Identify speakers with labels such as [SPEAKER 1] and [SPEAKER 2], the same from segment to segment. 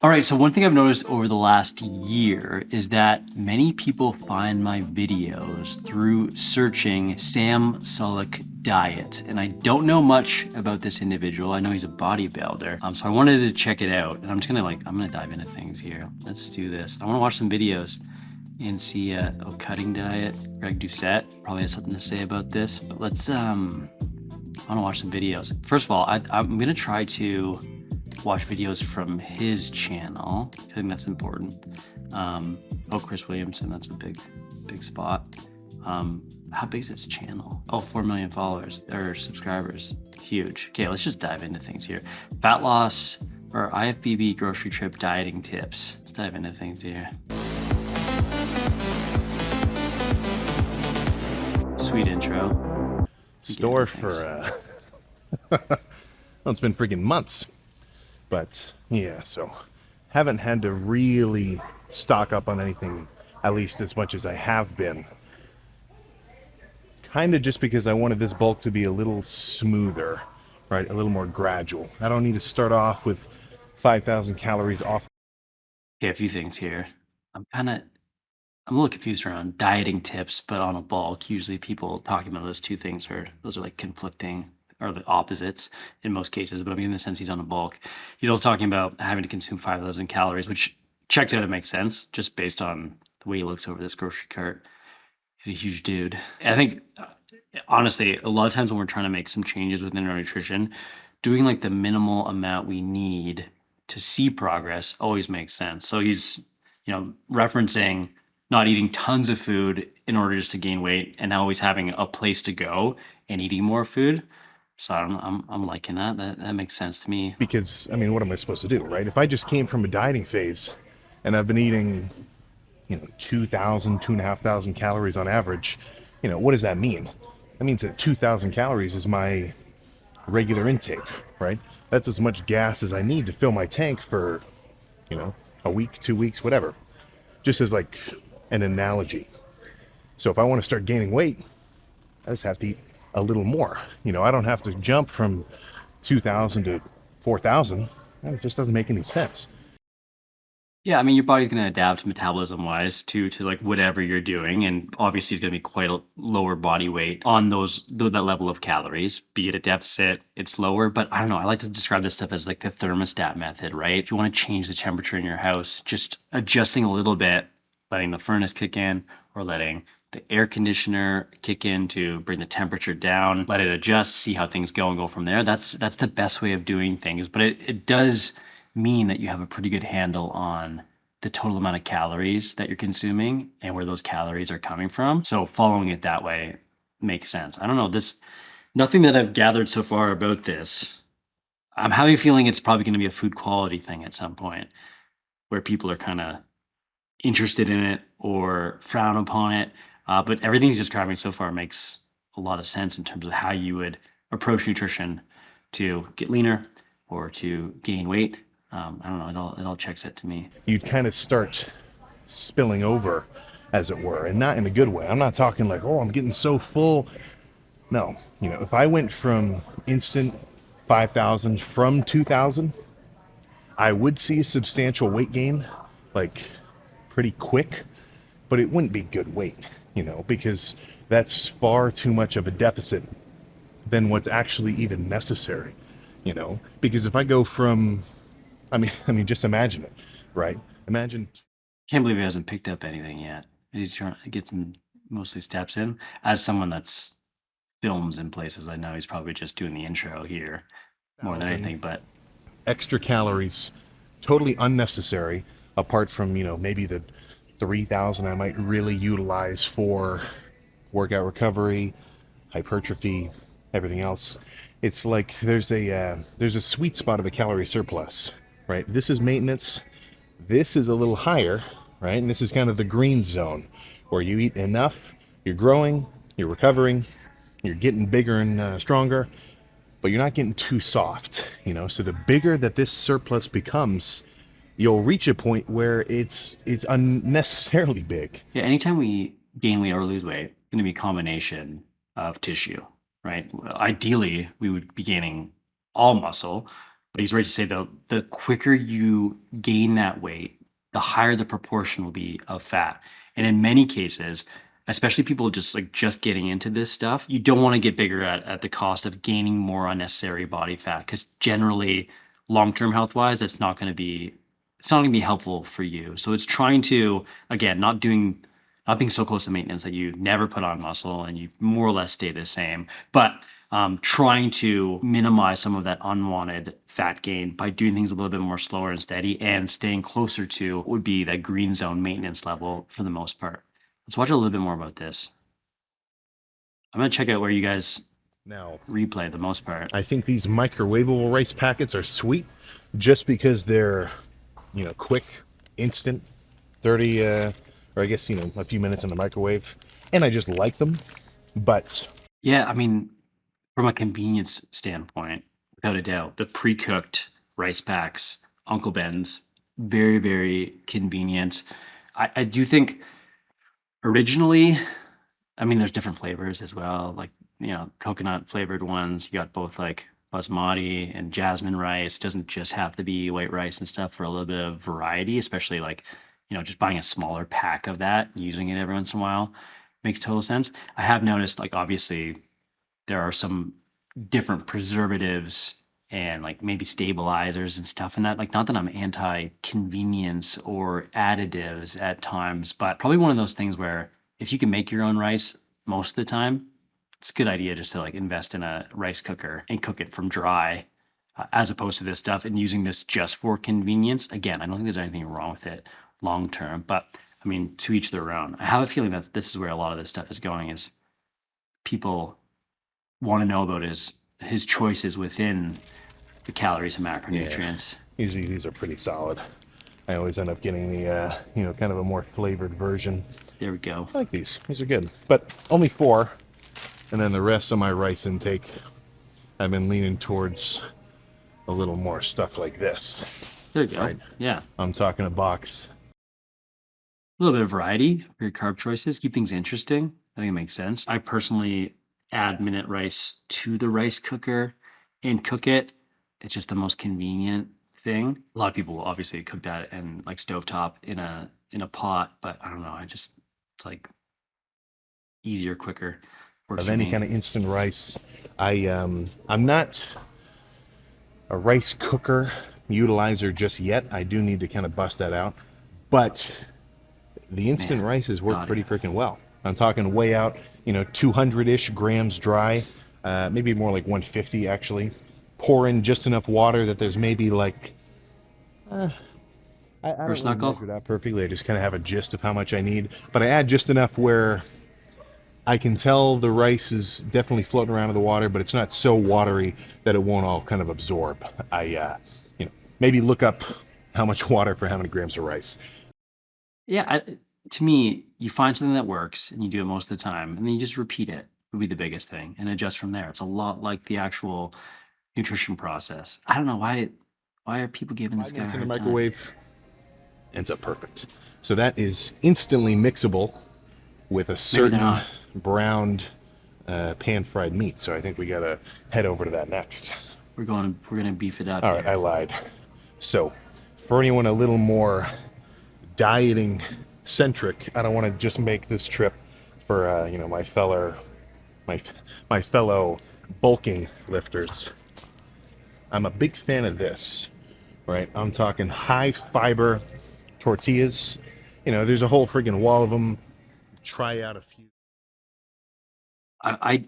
[SPEAKER 1] All right, so one thing I've noticed over the last year is that many people find my videos through searching Sam Sulek diet. And I don't know much about this individual. I know he's a bodybuilder. So I wanted to check it out. And I'm just gonna I'm gonna dive into things here. Let's do this. I wanna watch some videos and see cutting diet. Greg Doucette probably has something to say about this. But I wanna watch some videos. First of all, I'm gonna try to watch videos from his channel. I think that's important. Oh, Chris Williamson, that's a big spot. How big is his channel? Oh, 4 million followers or subscribers. Huge. Okay, let's just dive into things here. Fat loss or IFBB grocery trip dieting tips. Let's dive into things here. Sweet intro.
[SPEAKER 2] Store for well, it's been freaking months, but yeah, so haven't had to really stock up on anything, at least as much as I have been, kind of just because I wanted this bulk to be a little smoother, right, a little more gradual. I don't need to start off with 5,000 calories off.
[SPEAKER 1] Okay, a few things here. I'm a little confused around dieting tips, but on a bulk. Usually people talking about those two things those are like conflicting or the opposites in most cases, but I mean, in the sense he's on a bulk. He's also talking about having to consume 5,000 calories, which checks out, it makes sense just based on the way he looks over this grocery cart. He's a huge dude. I think, honestly, a lot of times when we're trying to make some changes within our nutrition, doing like the minimal amount we need to see progress always makes sense. So he's, referencing not eating tons of food in order just to gain weight and always having a place to go and eating more food. So I'm liking that. That makes sense to me.
[SPEAKER 2] Because, I mean, what am I supposed to do, right? If I just came from a dieting phase and I've been eating 2,000, 2,500 calories on average, what does that mean? That means that 2,000 calories is my regular intake, right? That's as much gas as I need to fill my tank for, a week, 2 weeks, whatever. Just as like an analogy. So if I want to start gaining weight, I just have to eat a little more. I don't have to jump from 2,000 to 4,000. It just doesn't make any sense.
[SPEAKER 1] Yeah, I mean, your body's gonna adapt metabolism wise to like whatever you're doing, and obviously it's gonna be quite a lower body weight on that level of calories. Be it a deficit, it's lower. But I don't know. I like to describe this stuff as like the thermostat method, right? If you want to change the temperature in your house, just adjusting a little bit, letting the furnace kick in, or letting the air conditioner kick in to bring the temperature down. Let it adjust, see how things go, and go from there. That's the best way of doing things. But it does mean that you have a pretty good handle on the total amount of calories that you're consuming and where those calories are coming from. So following it that way makes sense. I don't know, nothing that I've gathered so far about this. I'm having a feeling it's probably going to be a food quality thing at some point where people are kind of interested in it or frown upon it. But everything he's describing so far makes a lot of sense in terms of how you would approach nutrition to get leaner or to gain weight. I don't know. It all checks out to me.
[SPEAKER 2] You'd kind of start spilling over, as it were, and not in a good way. I'm not talking like, oh, I'm getting so full. No, if I went from instant 5,000 from 2,000, I would see a substantial weight gain, like pretty quick, but it wouldn't be good weight, because that's far too much of a deficit than what's actually even necessary, because if I go from I mean, just imagine it, right? Imagine.
[SPEAKER 1] Can't believe he hasn't picked up anything yet. He's trying to get some mostly steps in. As someone that's films in places, I know he's probably just doing the intro here more than anything. But
[SPEAKER 2] extra calories, totally unnecessary. Apart from maybe the 3,000 I might really utilize for workout recovery, hypertrophy, everything else. It's like there's a sweet spot of a calorie surplus. Right? This is maintenance. This is a little higher, right? And this is kind of the green zone where you eat enough, you're growing, you're recovering, you're getting bigger and stronger, but you're not getting too soft, So the bigger that this surplus becomes, you'll reach a point where it's unnecessarily big.
[SPEAKER 1] Yeah, anytime we gain weight or lose weight, it's going to be a combination of tissue, right? Ideally, we would be gaining all muscle. But he's right to say though, the quicker you gain that weight, the higher the proportion will be of fat. And in many cases, especially people just getting into this stuff, you don't want to get bigger at the cost of gaining more unnecessary body fat. Because generally, long-term health wise, it's not going to be helpful for you. So it's trying to, again, not being so close to maintenance that you never put on muscle and you more or less stay the same, but trying to minimize some of that unwanted fat gain by doing things a little bit more slower and steady and staying closer to what would be that green zone maintenance level for the most part. Let's watch a little bit more about this. I'm going to check out where you guys
[SPEAKER 2] Now,
[SPEAKER 1] replay the most part.
[SPEAKER 2] I think these microwavable rice packets are sweet just because they're, quick, instant, 30, or I guess, a few minutes in the microwave. And I just like them. But
[SPEAKER 1] Yeah, I mean, from a convenience standpoint, without a doubt, the pre-cooked rice packs, Uncle Ben's, very, very convenient. I do think originally, I mean, there's different flavors as well, like, coconut flavored ones. You got both like basmati and jasmine rice. Doesn't just have to be white rice and stuff for a little bit of variety, especially like, just buying a smaller pack of that, using it every once in a while makes total sense. I have noticed, like, obviously, there are some different preservatives and like maybe stabilizers and stuff in that. Like, not that I'm anti convenience or additives at times, but probably one of those things where if you can make your own rice most of the time, it's a good idea just to like invest in a rice cooker and cook it from dry, as opposed to this stuff and using this just for convenience. Again, I don't think there's anything wrong with it long term, but I mean, to each their own. I have a feeling that this is where a lot of this stuff is going, is people want to know about his choices within the calories and
[SPEAKER 2] yeah,
[SPEAKER 1] macronutrients.
[SPEAKER 2] usually these are pretty solid. I always end up getting the, kind of a more flavored version.
[SPEAKER 1] There we go.
[SPEAKER 2] I like these. These are good. But only 4. And then the rest of my rice intake, I've been leaning towards a little more stuff like this.
[SPEAKER 1] There you go.
[SPEAKER 2] Right.
[SPEAKER 1] Yeah.
[SPEAKER 2] I'm talking a box.
[SPEAKER 1] A little bit of variety for your carb choices. Keep things interesting. I think it makes sense. I personally add minute rice to the rice cooker and cook it. It's just the most convenient thing. A lot of people will obviously cook that and like stovetop in a pot, but I don't know. It's like easier, quicker. Works
[SPEAKER 2] Of
[SPEAKER 1] for
[SPEAKER 2] any
[SPEAKER 1] me.
[SPEAKER 2] kind of instant rice. I'm not a rice cooker utilizer just yet. I do need to kind of bust that out. But the instant
[SPEAKER 1] Man,
[SPEAKER 2] rices work
[SPEAKER 1] got
[SPEAKER 2] pretty
[SPEAKER 1] it.
[SPEAKER 2] freaking well. I'm talking way out, 200-ish grams dry, maybe more like 150 actually. Pour in just enough water that there's maybe like, I don't
[SPEAKER 1] First
[SPEAKER 2] really measure
[SPEAKER 1] knuckle.
[SPEAKER 2] it out perfectly. I just kind of have a gist of how much I need. But I add just enough where I can tell the rice is definitely floating around in the water, but it's not so watery that it won't all kind of absorb. Maybe look up how much water for how many grams of rice.
[SPEAKER 1] Yeah, to me, you find something that works and you do it most of the time, and then you just repeat it would be the biggest thing and adjust from there. It's a lot like the actual nutrition process. I don't know why are people giving this
[SPEAKER 2] Five
[SPEAKER 1] guy a
[SPEAKER 2] minutes in the
[SPEAKER 1] hard time?
[SPEAKER 2] microwave, ends up perfect. So that is instantly mixable with a
[SPEAKER 1] Maybe they're
[SPEAKER 2] certain
[SPEAKER 1] not.
[SPEAKER 2] browned pan-fried meat. So I think we gotta head over to that next.
[SPEAKER 1] We're gonna beef it up
[SPEAKER 2] All right, I
[SPEAKER 1] here.
[SPEAKER 2] lied. So for anyone a little more dieting centric, I don't want to just make this trip for my my fellow bulking lifters. I'm a big fan of this, right? I'm talking high fiber tortillas. There's a whole friggin' wall of them. Try out a few.
[SPEAKER 1] I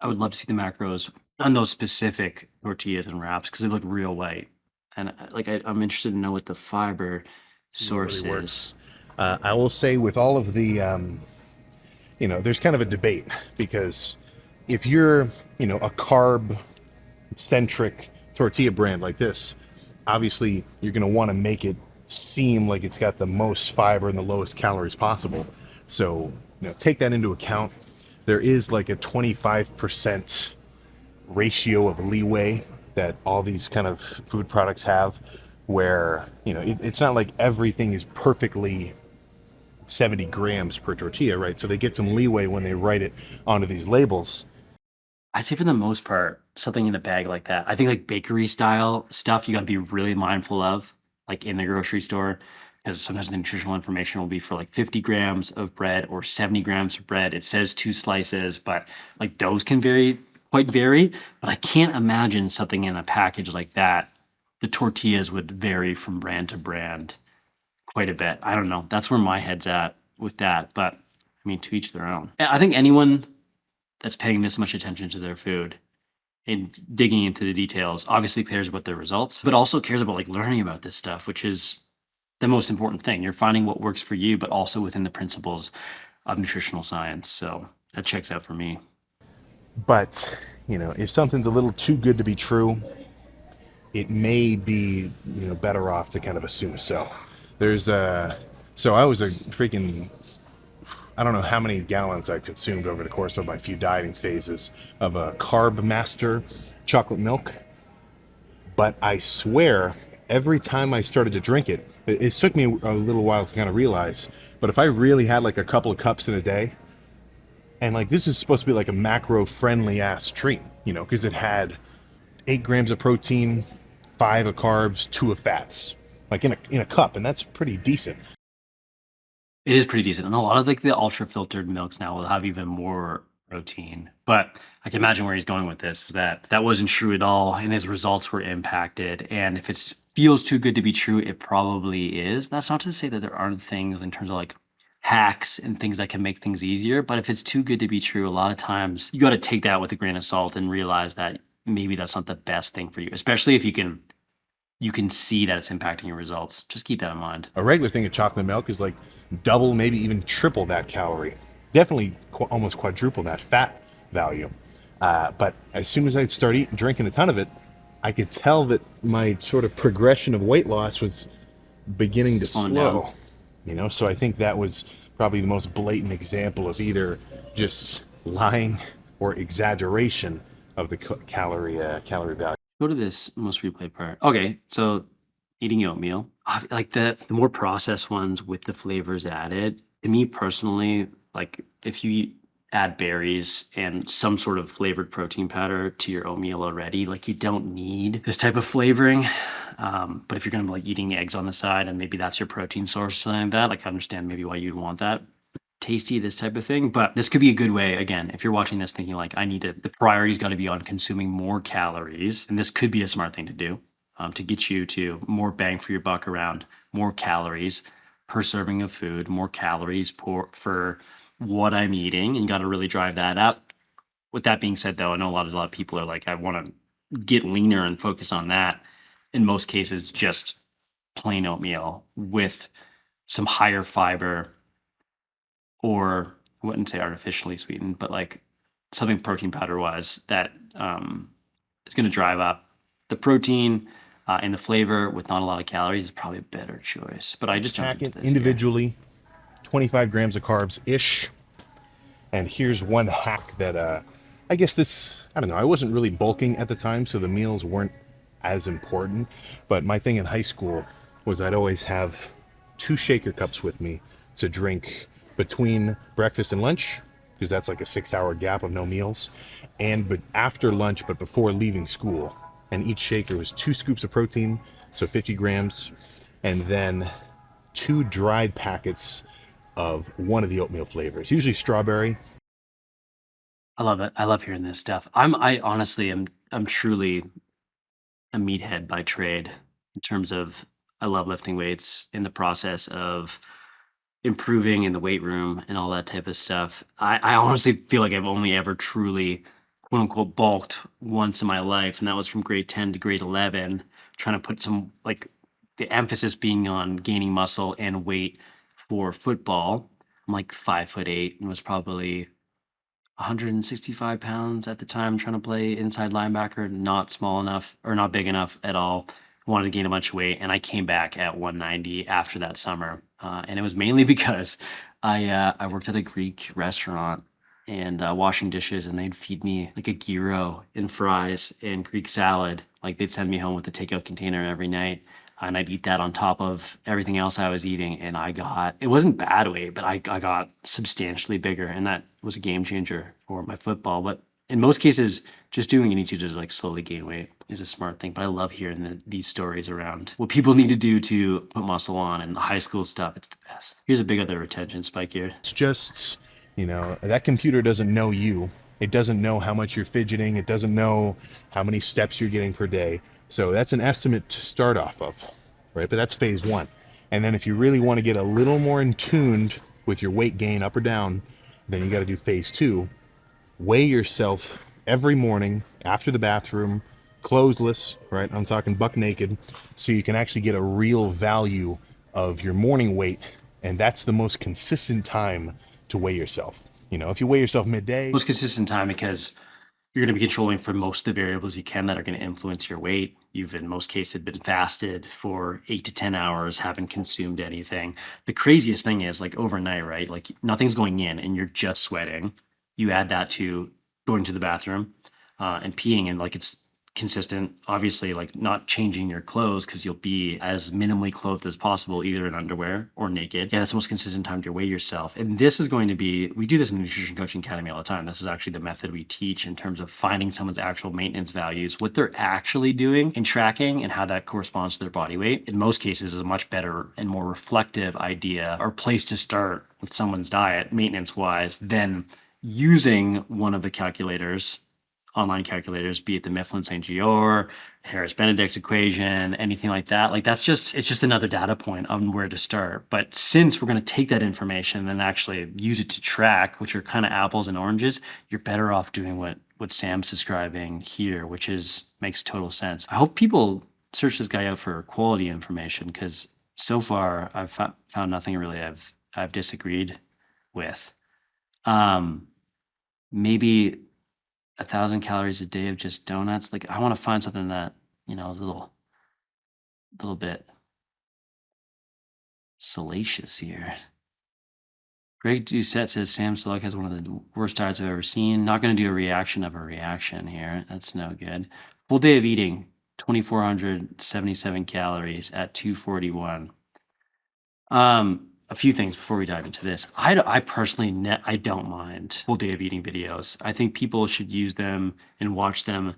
[SPEAKER 1] I would love to see the macros on those specific tortillas and wraps because they look real white, and I'm interested to know what the fiber
[SPEAKER 2] See what really
[SPEAKER 1] source is.
[SPEAKER 2] works. I will say with all of the, there's kind of a debate because if you're, a carb centric tortilla brand like this, obviously you're going to want to make it seem like it's got the most fiber and the lowest calories possible. So, take that into account. There is like a 25% ratio of leeway that all these kind of food products have where, it's not like everything is perfectly 70 grams per tortilla, right? So they get some leeway when they write it onto these labels.
[SPEAKER 1] I'd say for the most part, something in a bag like that. I think like bakery style stuff, you got to be really mindful of, like in the grocery store, because sometimes the nutritional information will be for like 50 grams of bread or 70 grams of bread. It says 2 slices, but like those can quite vary. But I can't imagine something in a package like that. The tortillas would vary from brand to brand quite a bit. I don't know. That's where my head's at with that. But I mean, to each their own. I think anyone that's paying this much attention to their food and digging into the details obviously cares about their results, but also cares about like learning about this stuff, which is the most important thing. You're finding what works for you, but also within the principles of nutritional science. So that checks out for me.
[SPEAKER 2] But, if something's a little too good to be true, it may be, better off to kind of assume so. There's so I was a freaking, I don't know how many gallons I consumed over the course of my few dieting phases of a Carb Master chocolate milk. But I swear, every time I started to drink it, it took me a little while to kind of realize, but if I really had like a couple of cups in a day, and like this is supposed to be like a macro friendly ass treat, because it had 8 grams of protein, 5 of carbs, 2 of fats, like in a cup, and that's pretty decent.
[SPEAKER 1] It is pretty decent. And a lot of like the ultra filtered milks now will have even more protein. But I can imagine where he's going with this is that that wasn't true at all and his results were impacted. And if it feels too good to be true, it probably is. That's not to say that there aren't things in terms of like hacks and things that can make things easier. But if it's too good to be true, a lot of times you got to take that with a grain of salt and realize that maybe that's not the best thing for you, especially if you can see that it's impacting your results. Just keep that in mind.
[SPEAKER 2] A regular thing of chocolate milk is like double, maybe even triple that calorie. Definitely almost quadruple that fat value. But as soon as I start drinking a ton of it, I could tell that my sort of progression of weight loss was beginning to
[SPEAKER 1] Slowing down.
[SPEAKER 2] slow. So I think that was probably the most blatant example of either just lying or exaggeration of the calorie value.
[SPEAKER 1] Go to this most replay part. Okay, so eating oatmeal, like the more processed ones with the flavors added. To me personally, like if you add berries and some sort of flavored protein powder to your oatmeal already, like you don't need this type of flavoring. But if you're gonna be like eating eggs on the side and maybe that's your protein source or something like that, like I understand maybe why you'd want that tasty, this type of thing. But this could be a good way, again, if you're watching this thinking like, the priority's got to be on consuming more calories. And this could be a smart thing to do to get you to more bang for your buck around more calories per serving of food, more calories for what I'm eating. And you got to really drive that up. With that being said, though, I know a lot of people are like, I want to get leaner and focus on that. In most cases, just plain oatmeal with some higher fiber or I wouldn't say artificially sweetened, but like something protein powder wise that is going to drive up the protein and the flavor with not a lot of calories is probably a better choice. But I just jumped
[SPEAKER 2] Pack
[SPEAKER 1] into
[SPEAKER 2] it
[SPEAKER 1] this here.
[SPEAKER 2] individually, 25 grams of carbs ish. And here's one hack that I guess this, I don't know, I wasn't really bulking at the time, so the meals weren't as important. But my thing in high school was I'd always have 2 shaker cups with me to drink between breakfast and lunch, because that's like a 6-hour gap of no meals, and but after lunch, but before leaving school. And each shaker was 2 scoops of protein, so 50 grams, and then 2 dried packets of one of the oatmeal flavors, usually strawberry.
[SPEAKER 1] I love it. I love hearing this stuff. I honestly I'm truly a meathead by trade in terms of I love lifting weights in the process of improving in the weight room and all that type of stuff. I honestly feel like I've only ever truly quote unquote bulked once in my life, and that was from grade 10 to grade 11, trying to put some like the emphasis being on gaining muscle and weight for football. I'm like 5'8" and was probably 165 pounds at the time trying to play inside linebacker, not small enough or not big enough at all. Wanted to gain a bunch of weight, and I came back at 190 after that summer. And it was mainly because I worked at a Greek restaurant and washing dishes, and they'd feed me like a gyro and fries and Greek salad. Like they'd send me home with a takeout container every night, and I'd eat that on top of everything else I was eating. And it wasn't bad weight, but I got substantially bigger, and that was a game changer for my football. But in most cases, just doing what you need to like slowly gain weight is a smart thing. But I love hearing these stories around what people need to do to put muscle on and the high school stuff. It's the best. Here's a big other retention spike here.
[SPEAKER 2] It's just, that computer doesn't know you. It doesn't know how much you're fidgeting. It doesn't know how many steps you're getting per day. So that's an estimate to start off of, right? But that's phase one. And then if you really want to get a little more in tuned with your weight gain up or down, then you got to do phase two. Weigh yourself every morning after the bathroom, clothesless, right? I'm talking buck naked, so you can actually get a real value of your morning weight. And that's the most consistent time to weigh yourself. If you weigh yourself midday,
[SPEAKER 1] Most consistent time because you're going to be controlling for most of the variables you can that are going to influence your weight. You've, in most cases, been fasted for 8 to 10 hours, haven't consumed anything. The craziest thing is like overnight, right? Like nothing's going in and you're just sweating. You add that to going to the bathroom and peeing, and like it's consistent. Obviously, like not changing your clothes because you'll be as minimally clothed as possible, either in underwear or naked. Yeah, that's the most consistent time to weigh yourself. And this is going to be, we do this in the Nutrition Coaching Academy all the time. This is actually the method we teach in terms of finding someone's actual maintenance values, what they're actually doing and tracking, and how that corresponds to their body weight. In most cases, is a much better and more reflective idea or place to start with someone's diet, maintenance wise, than using one of the calculators, online calculators, be it the Mifflin St. Jeor, Harris Benedict's equation, anything like that. Like it's just another data point on where to start. But since we're going to take that information and actually use it to track, which are kind of apples and oranges, you're better off doing what Sam's describing here, which is makes total sense. I hope people search this guy out for quality information, because so far I've found nothing really I've disagreed with. Maybe 1,000 calories a day of just donuts. Like I want to find something that, a little bit salacious here. Greg Doucette says Sam Sulek has one of the worst diets I've ever seen. Not going to do a reaction of a reaction here. That's no good. Full day of eating, 2,477 calories at 241. A few things before we dive into this. I personally, I don't mind full day of eating videos. I think people should use them and watch them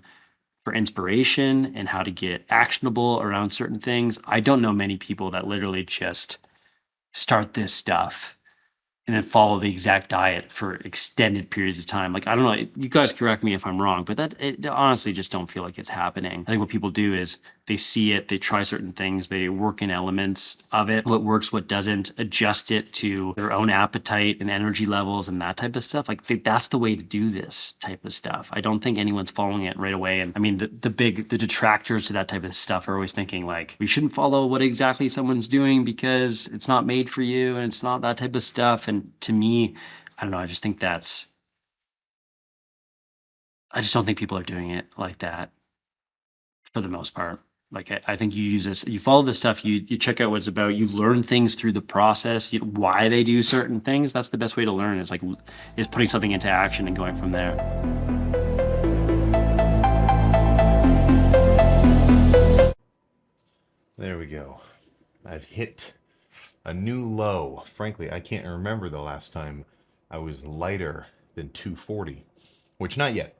[SPEAKER 1] for inspiration and how to get actionable around certain things. I don't know many people that literally just start this stuff and then follow the exact diet for extended periods of time. Like, I don't know, you guys correct me if I'm wrong, but it honestly just don't feel like it's happening. I think what people do is they see it, they try certain things, they work in elements of it, what works, what doesn't, adjust it to their own appetite and energy levels and that type of stuff. Like that's the way to do this type of stuff. I don't think anyone's following it right away. And I mean, the detractors to that type of stuff are always thinking like, we shouldn't follow what exactly someone's doing because it's not made for you and it's not that type of stuff. And to me, I don't know, I just think I just don't think people are doing it like that for the most part. Like I think you use this, you follow this stuff, you check out what it's about, you learn things through the process, why they do certain things. That's the best way to learn, is putting something into action and going from there.
[SPEAKER 2] there we go. I've hit a new low. Frankly, I can't remember the last time I was lighter than 240, which not yet.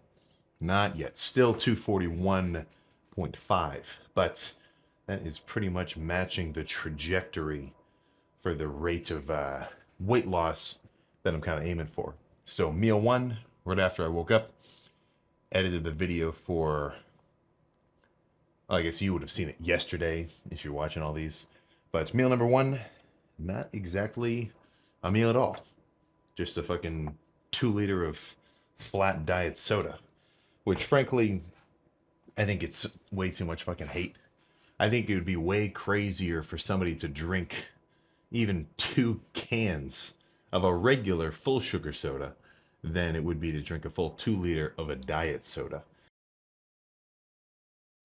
[SPEAKER 2] Not yet. Still 241.5, but that is pretty much matching the trajectory for the rate of weight loss that I'm kind of aiming for. So meal one, right after I woke up, edited the video for, I guess you would have seen it yesterday if you're watching all these. But meal number one, not exactly a meal at all. Just a fucking 2 liter of flat diet soda. Which frankly, I think it's way too much fucking hate. I think it would be way crazier for somebody to drink even 2 cans of a regular full sugar soda than it would be to drink a full 2 liter of a diet soda.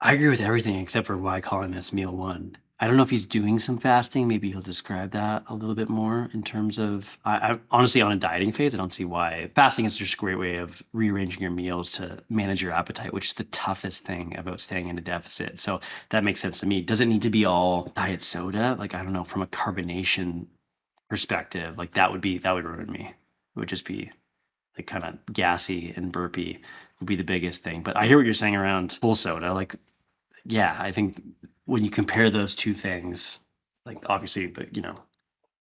[SPEAKER 1] I agree with everything except for why calling this meal one. I don't know if he's doing some fasting. Maybe he'll describe that a little bit more in terms of. I honestly, on a dieting phase, I don't see why fasting is just a great way of rearranging your meals to manage your appetite, which is the toughest thing about staying in a deficit. So that makes sense to me. Does it need to be all diet soda? Like, I don't know, from a carbonation perspective, like that would ruin me. It would just be like kind of gassy and burpy would be the biggest thing. But I hear what you're saying around full soda. Like, yeah, I think when you compare those two things, like obviously the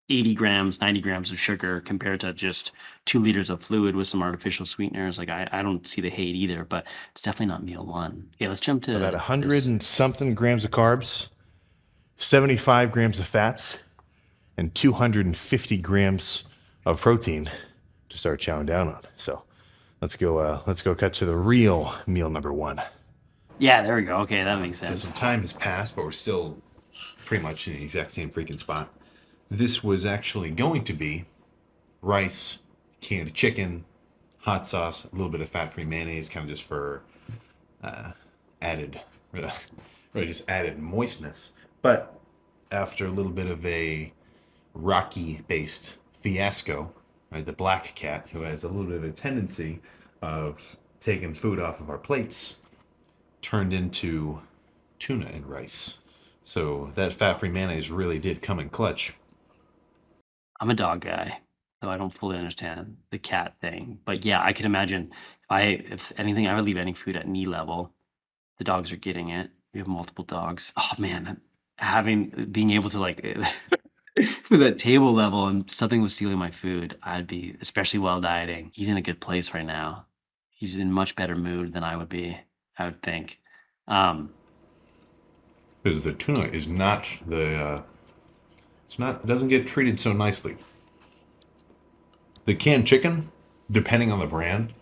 [SPEAKER 1] 80 grams, 90 grams of sugar compared to just 2 liters of fluid with some artificial sweeteners. Like I don't see the hate either, but it's definitely not meal one. Okay, let's jump
[SPEAKER 2] About
[SPEAKER 1] to
[SPEAKER 2] 100
[SPEAKER 1] this.
[SPEAKER 2] and something grams of carbs, 75 grams of fats, and 250 grams of protein to start chowing down on. So let's go cut to the real meal number one.
[SPEAKER 1] Yeah, there we go. Okay, that makes
[SPEAKER 2] So
[SPEAKER 1] sense.
[SPEAKER 2] some time has passed, but we're still pretty much in the exact same freaking spot. This was actually going to be rice, canned chicken, hot sauce, a little bit of fat-free mayonnaise, kind of just for added, really just added moistness. But after a little bit of a Rocky-based fiasco, right, the black cat, who has a little bit of a tendency of taking food off of our plates, turned into tuna and rice. So that fat-free mayonnaise really did come in clutch.
[SPEAKER 1] I'm a dog guy, so I don't fully understand the cat thing. But yeah, I can imagine if anything, I would leave any food at knee level. The dogs are getting it. We have multiple dogs. Oh man, being able to like if it was at table level and something was stealing my food, I'd be, especially while dieting. He's in a good place right now. He's in much better mood than I would be, I would think. Um,
[SPEAKER 2] Because the tuna is not it doesn't get treated so nicely. The canned chicken, depending on the brand,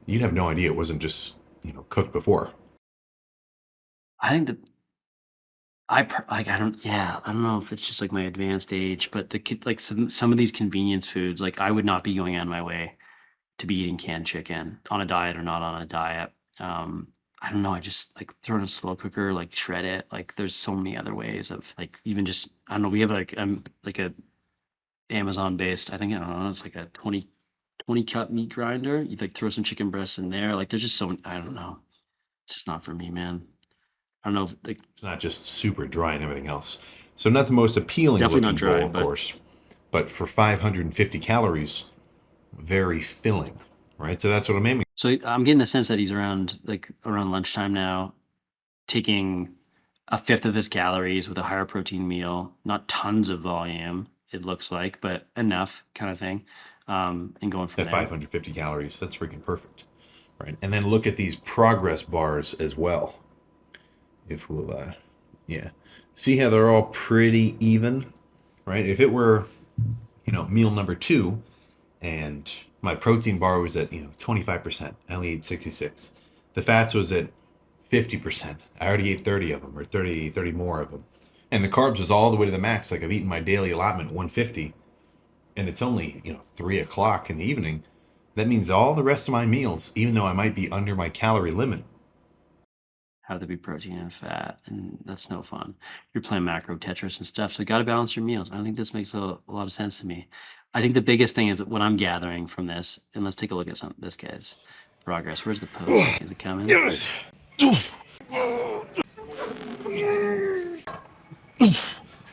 [SPEAKER 2] you'd have no idea it wasn't just, cooked before.
[SPEAKER 1] I think that like I don't know if it's just like my advanced age, but like some of these convenience foods, like I would not be going out of my way to be eating canned chicken on a diet or not on a diet. I don't know. I just like throw in a slow cooker, like shred it. Like there's so many other ways of like even just I don't know. We have like a Amazon based. I don't know. It's like a 20 cup meat grinder. You like throw some chicken breasts in there. Like there's just so I don't know. It's just not for me, man. I don't know. Like
[SPEAKER 2] It's not just super dry and everything else. So not the most appealing
[SPEAKER 1] definitely not
[SPEAKER 2] looking bowl,
[SPEAKER 1] dry,
[SPEAKER 2] of
[SPEAKER 1] but
[SPEAKER 2] course, but for 550 calories, very filling, right? So that's what I'm aiming.
[SPEAKER 1] so I'm getting the sense that he's around lunchtime now, taking a fifth of his calories with a higher protein meal, not tons of volume, it looks like, but enough kind of thing, and going from
[SPEAKER 2] At
[SPEAKER 1] there.
[SPEAKER 2] 550 calories, that's freaking perfect, right? And then look at these progress bars as well. If we'll, yeah, see how they're all pretty even, right? If it were, meal number two, and my protein bar was at 25%, I only ate 66. The fats was at 50%. I already ate 30 of them, or 30 more of them. And the carbs was all the way to the max. Like I've eaten my daily allotment 150, and it's only 3 o'clock in the evening. That means all the rest of my meals, even though I might be under my calorie limit,
[SPEAKER 1] Have to be protein and fat, and that's no fun. You're playing macro Tetris and stuff, so got to balance your meals. I think this makes a lot of sense to me. I think the biggest thing is what I'm gathering from this, and let's take a look at this guy's progress. Where's the posting? Is it coming?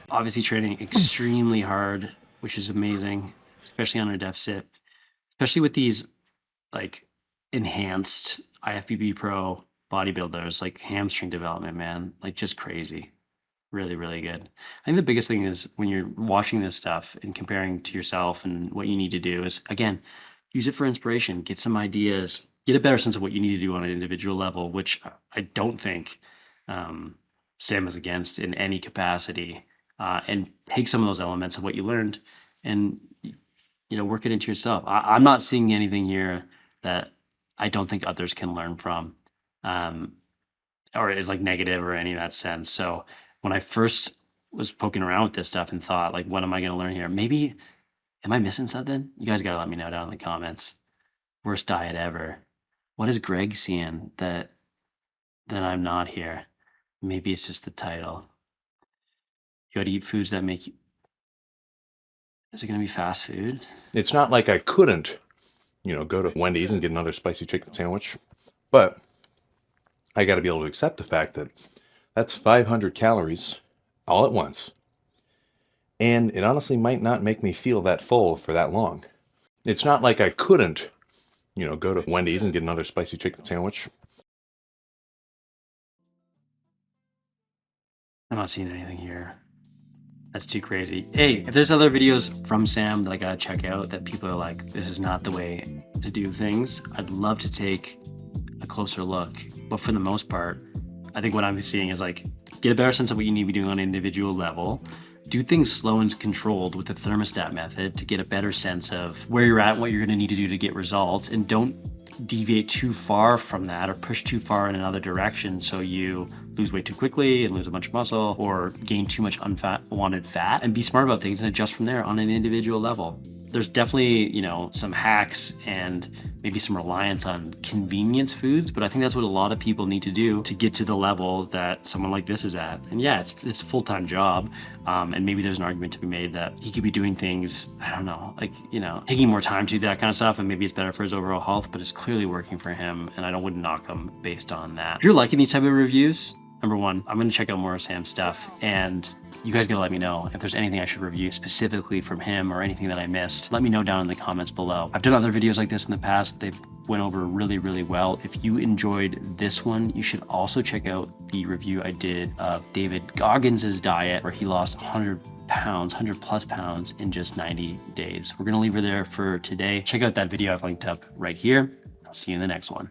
[SPEAKER 1] Obviously training extremely hard, which is amazing, especially on a deficit, especially with these like enhanced IFBB Pro bodybuilders, like hamstring development, man, like just crazy. Really, really good. I think the biggest thing is when you're watching this stuff and comparing to yourself and what you need to do is again, use it for inspiration, get some ideas, get a better sense of what you need to do on an individual level, which I don't think um, Sam is against in any capacity. And take some of those elements of what you learned and work it into yourself. I'm not seeing anything here that I don't think others can learn from. Um, or is like negative or any of that sense. So when I first was poking around with this stuff and thought, like, what am I going to learn here? Maybe, am I missing something? You guys got to let me know down in the comments. Worst diet ever. What is Greg seeing that I'm not here? Maybe it's just the title. You got to eat foods that make you. Is it going to be fast food?
[SPEAKER 2] it's not like I couldn't, go to Wendy's and get another spicy chicken sandwich, but I got to be able to accept the fact that that's 500 calories all at once. And it honestly might not make me feel that full for that long. It's not like I couldn't go to Wendy's and get another spicy chicken sandwich.
[SPEAKER 1] I'm not seeing anything here. That's too crazy. Hey, if there's other videos from Sam that I gotta check out that people are like, this is not the way to do things, I'd love to take a closer look. But for the most part, I think what I'm seeing is like, get a better sense of what you need to be doing on an individual level. Do things slow and controlled with the thermostat method to get a better sense of where you're at, what you're gonna need to do to get results, and don't deviate too far from that or push too far in another direction so you lose weight too quickly and lose a bunch of muscle or gain too much unwanted fat, and be smart about things and adjust from there on an individual level. There's definitely, some hacks and maybe some reliance on convenience foods, but I think that's what a lot of people need to do to get to the level that someone like this is at. And yeah, it's a full-time job. And maybe there's an argument to be made that he could be doing things, I don't know, like, taking more time to do that kind of stuff, and maybe it's better for his overall health, but it's clearly working for him, and I wouldn't knock him based on that. If you're liking these type of reviews, number one, I'm gonna check out more of Sam's stuff, and you guys gotta let me know if there's anything I should review specifically from him or anything that I missed. Let me know down in the comments below. I've done other videos like this in the past. They've went over really, really well. If you enjoyed this one, you should also check out the review I did of David Goggins' diet, where he lost 100 plus pounds in just 90 days. We're gonna leave her there for today. Check out that video I've linked up right here. I'll see you in the next one.